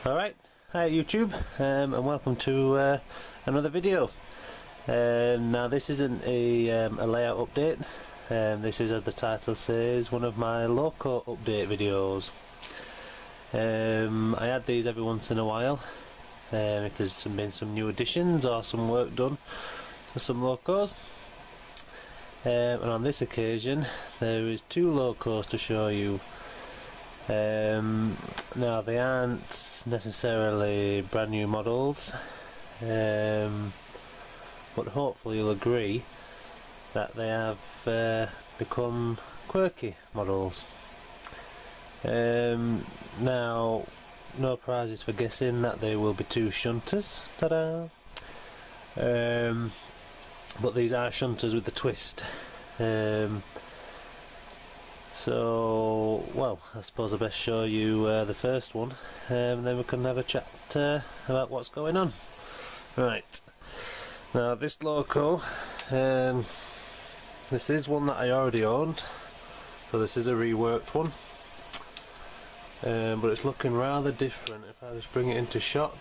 Alright, hi YouTube, and welcome to another video. Now this isn't a layout update, this is, as the title says, one of my Loco update videos. I add these every once in a while, if there's been some new additions or some work done to some Locos. And on this occasion there is two Locos to show you. Now they aren't necessarily brand new models, but hopefully you'll agree that they have become quirky models. Now no prizes for guessing that they will be two shunters, ta-da! But these are shunters with the twist. So, well, I suppose I best show you the first one, and then we can have a chat about what's going on. Right, now this Loco, this is one that I already owned, so this is a reworked one, but it's looking rather different. If I just bring it into shot,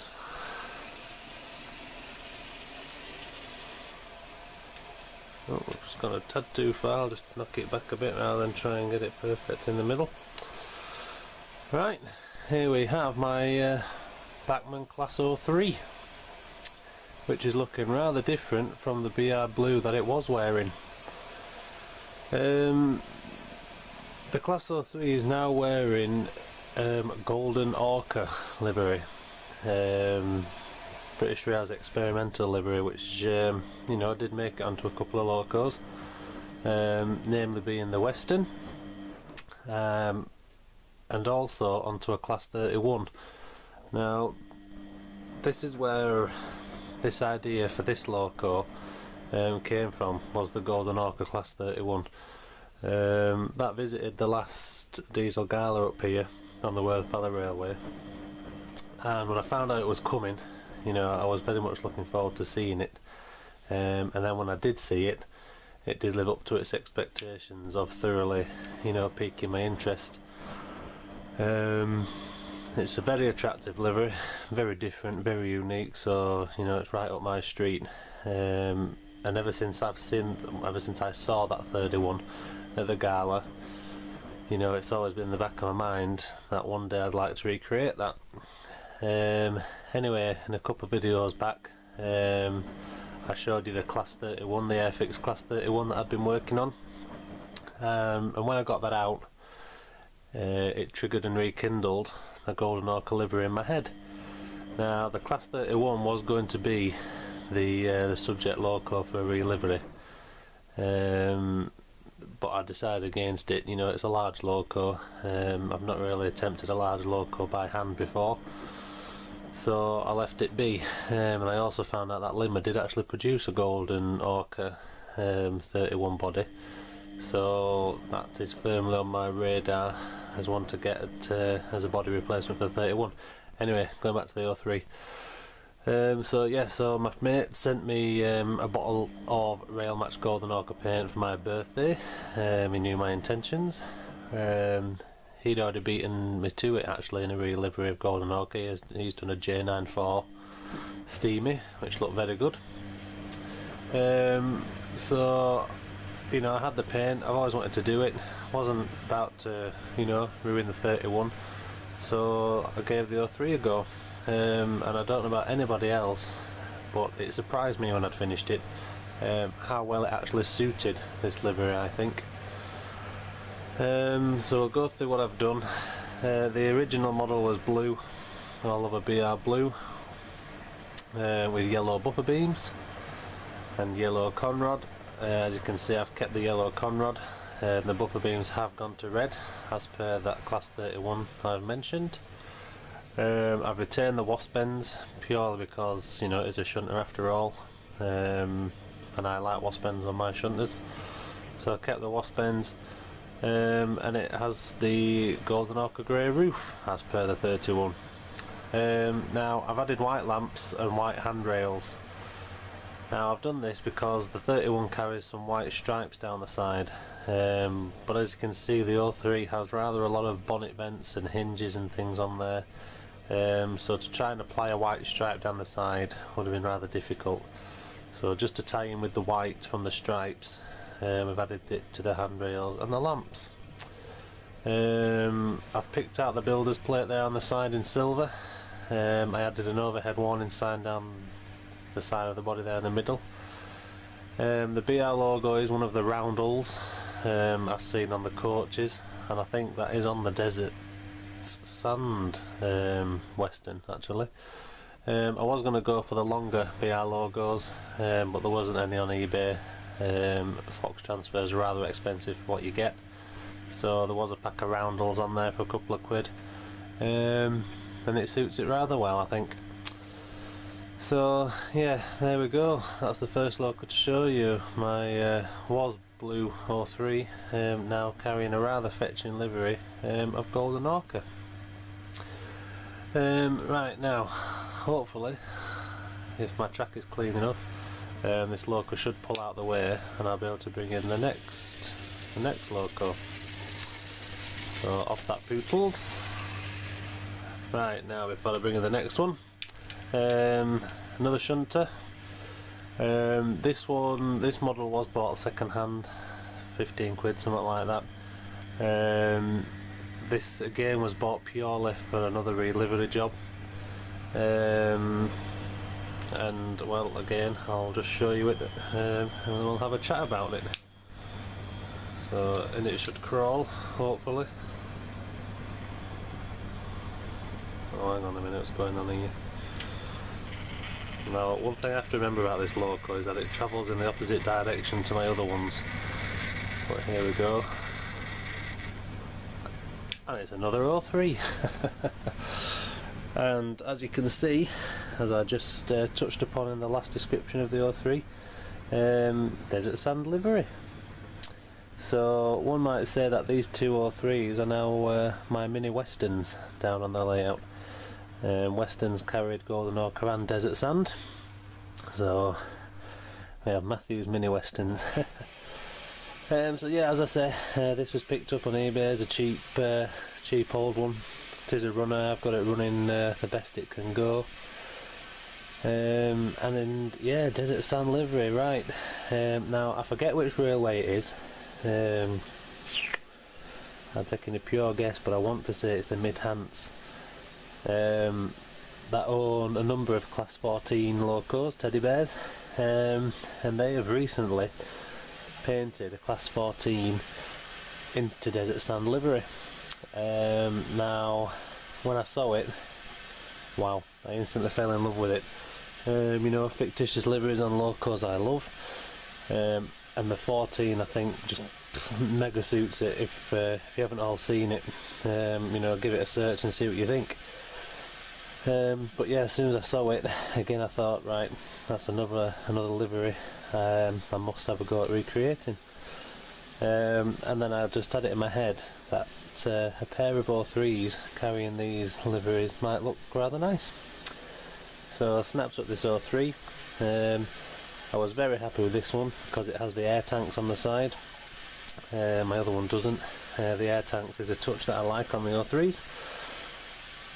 oh, we've just gone a tad too far. I'll just knock it back a bit rather than try and get it perfect in the middle. Right, here we have my Bachmann Class 03, which is looking rather different from the BR blue that it was wearing. The Class 03 is now wearing golden orca livery. British Rail's experimental livery, which you know, did make it onto a couple of Locos, namely being the Western, and also onto a Class 31. Now this is where this idea for this Loco came from, was the golden orca Class 31. That visited the last diesel gala up here on the Worth Valley Railway, and when I found out it was coming, you know, I was very much looking forward to seeing it, and then when I did see it, it did live up to its expectations of thoroughly, you know, piquing my interest. It's a very attractive livery, very different, very unique, so you know, it's right up my street. And ever since I saw that 31 at the gala, you know, it's always been in the back of my mind that one day I'd like to recreate that. Anyway, in a couple of videos back, I showed you the Class 31, the Airfix Class 31 that I'd been working on, and when I got that out, it triggered and rekindled a golden orca livery in my head. Now the Class 31 was going to be the subject Loco for a re-livery, but I decided against it. You know, it's a large Loco. I've not really attempted a large Loco by hand before, so I left it be. And I also found out that Lima did actually produce a golden orca 31 body, so that is firmly on my radar as one to get as a body replacement for the 31. Anyway, going back to the 03. So yeah, so my mate sent me a bottle of Railmatch Golden Orca paint for my birthday. He knew my intentions. He'd already beaten me to it actually in a re-livery of Golden Orca. He's done a J94 Steamy, which looked very good. So you know, I had the paint. I've always wanted to do it. Wasn't about to, you know, ruin the 31, so I gave the 03 a go. And I don't know about anybody else, but it surprised me when I'd finished it, how well it actually suited this livery, I think. So we'll go through what I've done. The original model was blue, all over BR blue, with yellow buffer beams and yellow conrod. As you can see, I've kept the yellow conrod. The buffer beams have gone to red, as per that Class 31 I've mentioned. I've retained the wasp ends purely because, you know, it's a shunter after all, and I like wasp ends on my shunters, so I kept the wasp ends. And it has the golden orca grey roof as per the 31. Now I've added white lamps and white handrails. Now I've done this because the 31 carries some white stripes down the side, but as you can see the 03 has rather a lot of bonnet vents and hinges and things on there, so to try and apply a white stripe down the side would have been rather difficult. So just to tie in with the white from the stripes, we've added it to the handrails and the lamps. I've picked out the builder's plate there on the side in silver. I added an overhead warning sign down the side of the body there in the middle. The BR logo is one of the roundels as seen on the coaches, and I think that is on the Desert Sand Western actually. I was going to go for the longer BR logos, but there wasn't any on eBay. Fox transfer is rather expensive for what you get, so there was a pack of roundels on there for a couple of quid, and it suits it rather well, I think. So yeah, there we go, that's the first loco to show you. My was blue 03, now carrying a rather fetching livery of golden ochre. Right now, hopefully, if my track is clean enough, this loco should pull out the way and I'll be able to bring in the next loco. So off that pootles. Right, now before I bring in the next one, another shunter. This model was bought second hand, 15 quid, something like that. This again was bought purely for another re-livery job, and well, again I'll just show you it, and we'll have a chat about it. So, and it should crawl, hopefully. Oh, hang on a minute, what's going on here? Now, one thing I have to remember about this loco is that it travels in the opposite direction to my other ones. But here we go. And it's another 03. And as you can see, as I just touched upon in the last description of the 03, Desert Sand livery. So one might say that these two 03s are now my mini westerns down on the layout. Westerns carried golden ochre and desert sand, so we have Matthew's mini westerns. So yeah, as I say, this was picked up on eBay as a cheap old one. It is a runner. I've got it running the best it can go, and then yeah, desert sand livery. Right, now I forget which railway it is. I'm taking a pure guess, but I want to say it's the Mid-Hants. That own a number of class 14 locos, teddy bears, and they have recently painted a class 14 into desert sand livery. Now when I saw it, wow, I instantly fell in love with it. You know, fictitious liveries on locos I love, and the 14 I think just mega suits it. If you haven't all seen it, you know, give it a search and see what you think. But yeah, as soon as I saw it again, I thought, right, that's another livery I must have a go at recreating. And then I just had it in my head that a pair of 03s carrying these liveries might look rather nice. So I snapped up this 03. I was very happy with this one because it has the air tanks on the side. My other one doesn't. The air tanks is a touch that I like on the 03s.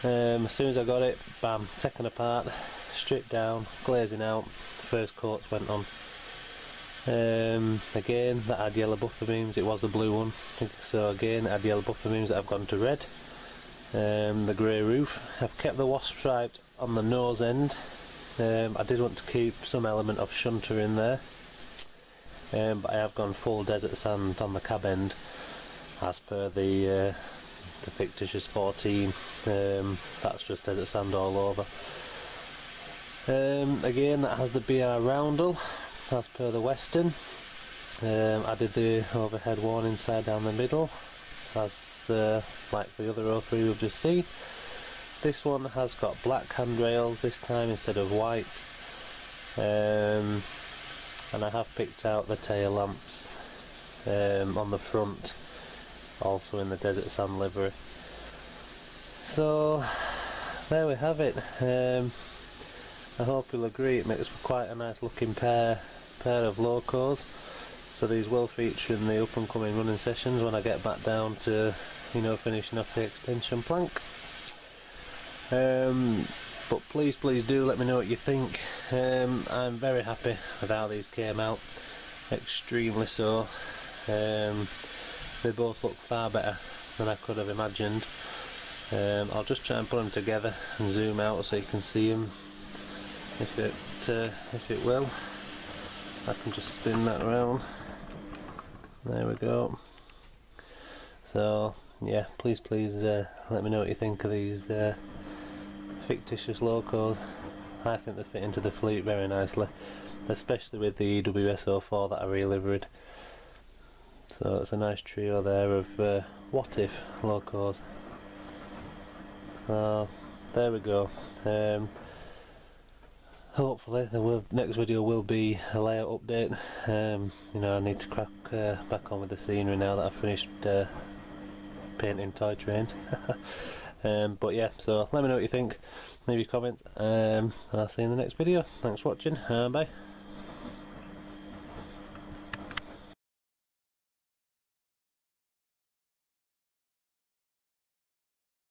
As soon as I got it, bam, taken apart, stripped down, glazing out, first coats went on. Again, that had yellow buffer beams, it was the blue one, so again it had yellow buffer beams that have gone to red. The grey roof, I've kept the wasp stripe on the nose end. I did want to keep some element of shunter in there, but I have gone full desert sand on the cab end as per the fictitious 14. That's just desert sand all over. Again, that has the BR roundel as per the Western. I did the overhead warning side down the middle as like the other 03 we've just seen. This one has got black handrails this time instead of white, and I have picked out the tail lamps on the front, also in the desert sand livery. So there we have it. I hope you'll agree it makes for quite a nice looking pair of locos. So these will feature in the up and coming running sessions when I get back down to, you know, finishing off the extension plank. But please do let me know what you think. I'm very happy with how these came out, extremely so. They both look far better than I could have imagined. I'll just try and put them together and zoom out so you can see them if it will. I can just spin that around. There we go. So yeah, please let me know what you think of these fictitious locos. I think they fit into the fleet very nicely, especially with the EWS04 that I re-livered. So it's a nice trio there of what if locos. So there we go. Hopefully the next video will be a layout update. You know, I need to crack back on with the scenery now that I've finished painting toy trains. But yeah, so let me know what you think, leave your comments, and I'll see you in the next video. Thanks for watching, bye.